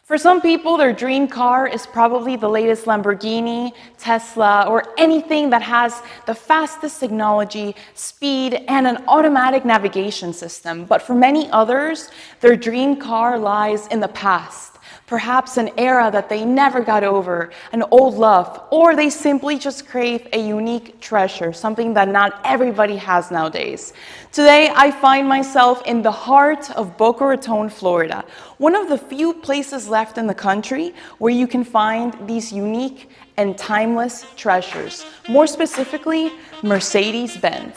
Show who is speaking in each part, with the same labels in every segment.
Speaker 1: For some people, their dream car is probably the latest Lamborghini, Tesla, or anything that has the fastest technology, speed, and an automatic navigation system. But for many others, their dream car lies in the past. Perhaps an era that they never got over, an old love, or they simply just crave a unique treasure, something that not everybody has nowadays. Today, I find myself in the heart of Boca Raton, Florida, one of the few places left in the country where you can find these unique and timeless treasures, more specifically, Mercedes-Benz.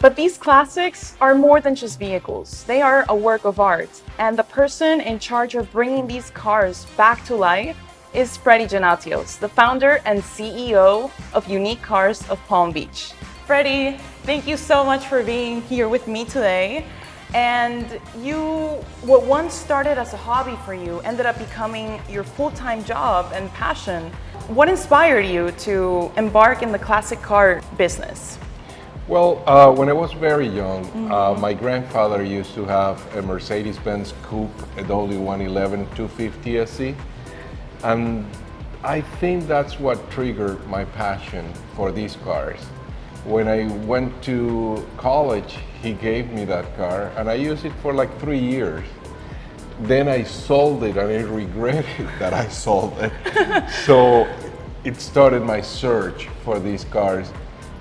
Speaker 1: But these classics are more than just vehicles. They are a work of art. And the person in charge of bringing these cars back to life is Freddy Genatios, the founder and CEO of Unique Cars of Palm Beach. Freddy, thank you so much for being here with me today. And what once started as a hobby for you ended up becoming your full-time job and passion. What inspired you to embark in the classic car business?
Speaker 2: Well, when I was very young, my grandfather used to have a Mercedes-Benz Coupe, a W111 250 SE, and I think that's what triggered my passion for these cars. When I went to college, he gave me that car, and I used it for like 3 years. Then I sold it, and I regretted that I sold it. So it started my search for these cars,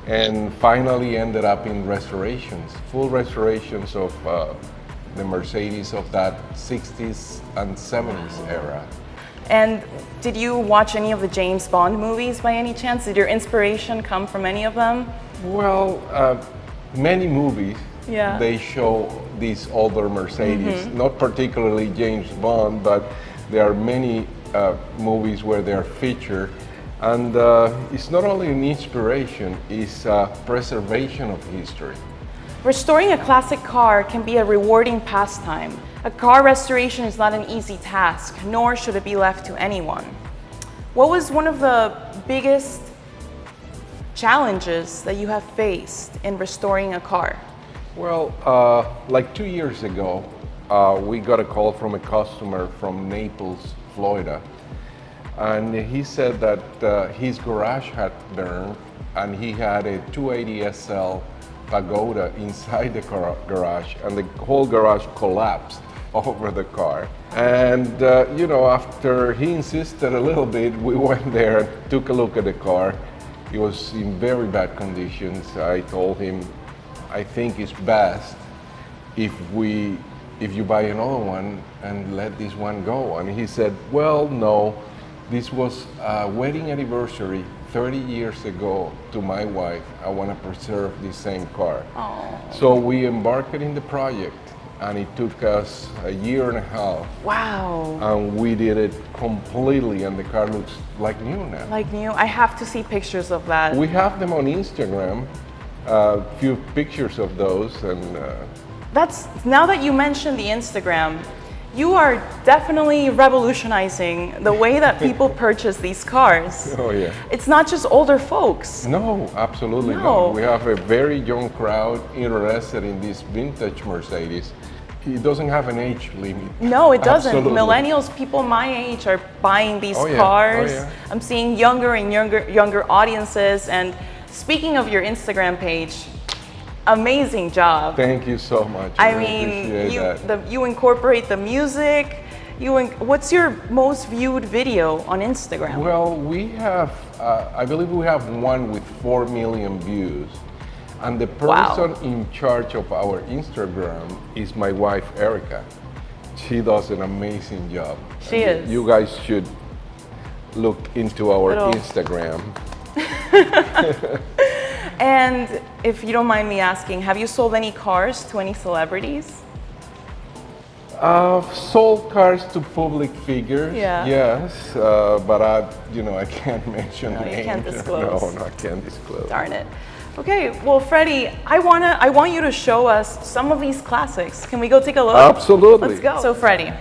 Speaker 2: and finally ended up in restorations, full restorations of the Mercedes of that 60s and 70s era.
Speaker 1: And did you watch any of the James Bond movies by any chance? Did your inspiration come from any of them?
Speaker 2: Well, many movies,
Speaker 1: Yeah.
Speaker 2: they show these older Mercedes, not particularly James Bond, but there are many movies where they're featured. And it's not only an inspiration, it's a preservation of history.
Speaker 1: Restoring a classic car can be a rewarding pastime. A car restoration is not an easy task, nor should it be left to anyone. What was one of the biggest challenges that you have faced in restoring a car?
Speaker 2: Well, like 2 years ago, we got a call from a customer from Naples, Florida. And he said that his garage had burned, and he had a 280 SL Pagoda inside the garage, and the whole garage collapsed over the car. And after he insisted a little bit, we went there, took a look at the car. It was in very bad conditions. I told him, I think it's best if you buy another one and let this one go. And he said, well, no. This was a wedding anniversary 30 years ago to my wife. I want to preserve the same car.
Speaker 1: Aww.
Speaker 2: So we embarked in the project, and it took us a year and a half.
Speaker 1: Wow.
Speaker 2: And we did it completely, and the car looks like new now.
Speaker 1: Like new? I have to see pictures of that.
Speaker 2: We have them on Instagram, a few pictures of those. And
Speaker 1: Now that you mentioned the Instagram, you are definitely revolutionizing the way that people purchase these cars.
Speaker 2: Oh yeah.
Speaker 1: It's not just older folks.
Speaker 2: No, absolutely
Speaker 1: No.
Speaker 2: not. We have a very young crowd interested in this vintage Mercedes. It doesn't have an age limit.
Speaker 1: No, it doesn't.
Speaker 2: Absolutely.
Speaker 1: Millennials, people my age, are buying these
Speaker 2: Oh, yeah.
Speaker 1: cars.
Speaker 2: Oh, yeah.
Speaker 1: I'm seeing younger and younger audiences. And speaking of your Instagram page, amazing job.
Speaker 2: Thank you so much.
Speaker 1: I
Speaker 2: really
Speaker 1: mean,
Speaker 2: appreciate that.
Speaker 1: you incorporate the music. What's your most viewed video on Instagram?
Speaker 2: Well, we have, I believe we have one with 4 million views. And the person in charge of our Instagram is my wife, Erica. She does an amazing job.
Speaker 1: She is.
Speaker 2: You guys should look into our Instagram.
Speaker 1: And if you don't mind me asking, have you sold any cars to any celebrities?
Speaker 2: Sold cars to public figures,
Speaker 1: Yeah.
Speaker 2: yes, but I can't mention
Speaker 1: No, you
Speaker 2: names.
Speaker 1: can't disclose.
Speaker 2: No, I can't disclose.
Speaker 1: Darn it. Okay, well, Freddy, I want you to show us some of these classics. Can we go take a look?
Speaker 2: Absolutely.
Speaker 1: Let's go. So, Freddy,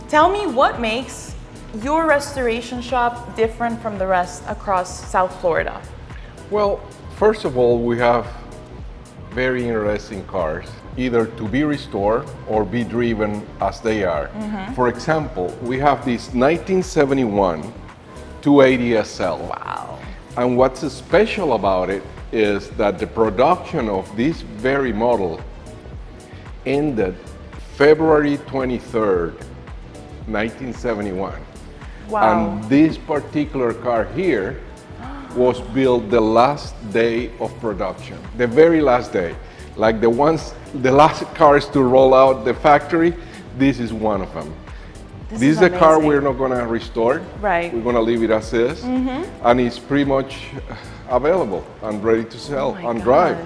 Speaker 1: tell me what makes your restoration shop different from the rest across South Florida?
Speaker 2: Well, first of all, we have very interesting cars. either to be restored or be driven as they are. For example, we have this 1971 280 SL.
Speaker 1: Wow.
Speaker 2: And what's special about it is that the production of this very model ended February 23rd, 1971.
Speaker 1: Wow.
Speaker 2: And this particular car here was built the last day of production, the very last day. Like the last cars to roll out the factory, this is one of them. This is a car we're not gonna restore.
Speaker 1: Right.
Speaker 2: We're gonna leave it as is, and it's pretty much available and ready to sell and drive.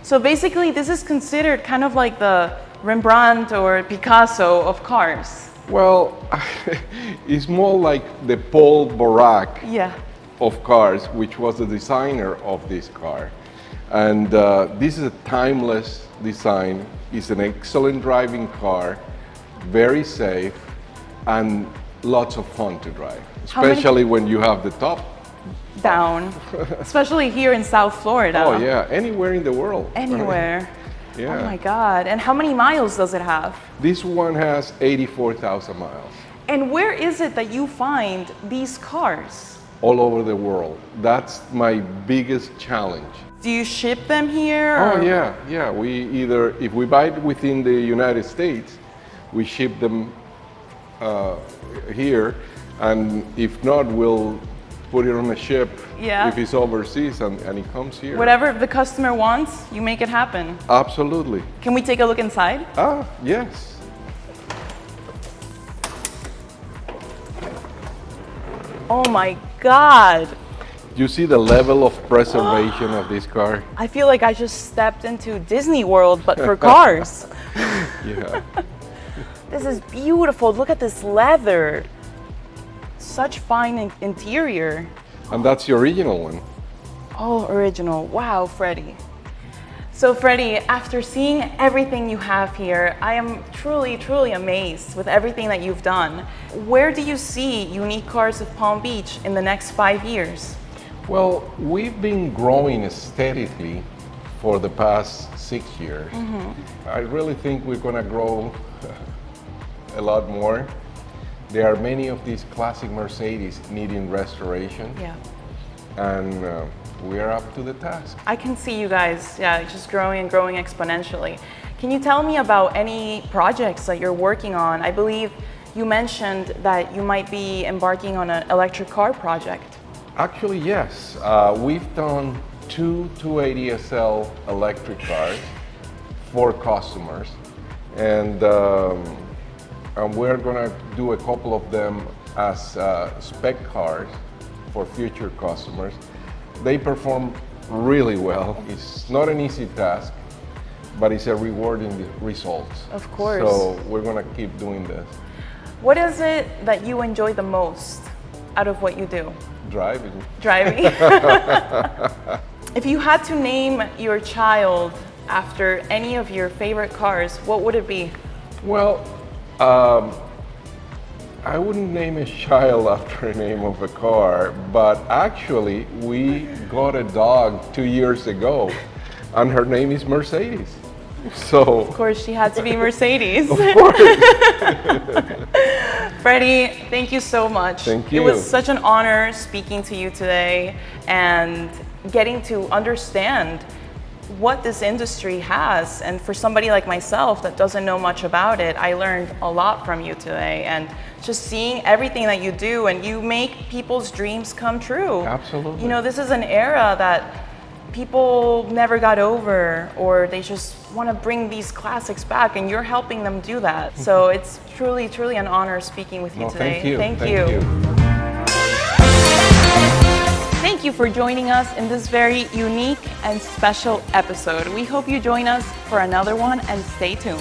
Speaker 1: So basically, this is considered kind of like the Rembrandt or Picasso of cars.
Speaker 2: Well, it's more like the Paul Borac
Speaker 1: Yeah.
Speaker 2: of cars, which was the designer of this car. And this is a timeless design. It's an excellent driving car, very safe, and lots of fun to drive, especially when you have the top
Speaker 1: down, especially here in South Florida.
Speaker 2: Oh yeah, anywhere in the world.
Speaker 1: Anywhere.
Speaker 2: Yeah.
Speaker 1: Oh my God. And how many miles does it have?
Speaker 2: This one has 84,000 miles.
Speaker 1: And where is it that you find these cars?
Speaker 2: All over the world. That's my biggest challenge.
Speaker 1: Do you ship them here?
Speaker 2: Oh yeah. We either, if we buy it within the United States, we ship them here, and if not, we'll put it on a ship if it's overseas and it comes here.
Speaker 1: Whatever the customer wants, you make it happen.
Speaker 2: Absolutely.
Speaker 1: Can we take a look inside?
Speaker 2: Yes.
Speaker 1: Oh my God.
Speaker 2: You see the level of preservation of this car?
Speaker 1: I feel like I just stepped into Disney World, but for cars.
Speaker 2: Yeah.
Speaker 1: This is beautiful. Look at this leather. Such fine interior.
Speaker 2: And that's the original one.
Speaker 1: Oh, original. Wow, Freddy. So Freddy, after seeing everything you have here, I am truly, truly amazed with everything that you've done. Where do you see Unique Cars of Palm Beach in the next 5 years?
Speaker 2: Well, we've been growing steadily for the past 6 years. I really think we're gonna grow a lot more. There are many of these classic Mercedes needing restoration.
Speaker 1: Yeah.
Speaker 2: And we are up to the task.
Speaker 1: I can see you guys, just growing and growing exponentially. Can you tell me about any projects that you're working on? I believe you mentioned that you might be embarking on an electric car project.
Speaker 2: Actually, yes. We've done 2 280 SL electric cars for customers. And we're gonna do a couple of them as spec cars for future customers. They perform really well. It's not an easy task, but it's a rewarding result.
Speaker 1: Of course.
Speaker 2: So we're gonna keep doing this.
Speaker 1: What is it that you enjoy the most out of what you do?
Speaker 2: Driving.
Speaker 1: Driving. If you had to name your child after any of your favorite cars, what would it be?
Speaker 2: Well, I wouldn't name a child after a name of a car, but actually we got a dog 2 years ago, and her name is Mercedes. So
Speaker 1: Of course, she had to be Mercedes.
Speaker 2: of course.
Speaker 1: Freddie, thank you so much.
Speaker 2: Thank you.
Speaker 1: It was such an honor speaking to you today and getting to understand what this industry has. And for somebody like myself that doesn't know much about it, I learned a lot from you today. And just seeing everything that you do, and you make people's dreams come true.
Speaker 2: Absolutely.
Speaker 1: You know, this is an era that people never got over, or they just want to bring these classics back, and you're helping them do that. So it's truly, truly an honor speaking with you today.
Speaker 2: Thank you.
Speaker 1: Thank you. Thank you for joining us in this very unique and special episode. We hope you join us for another one, and stay tuned.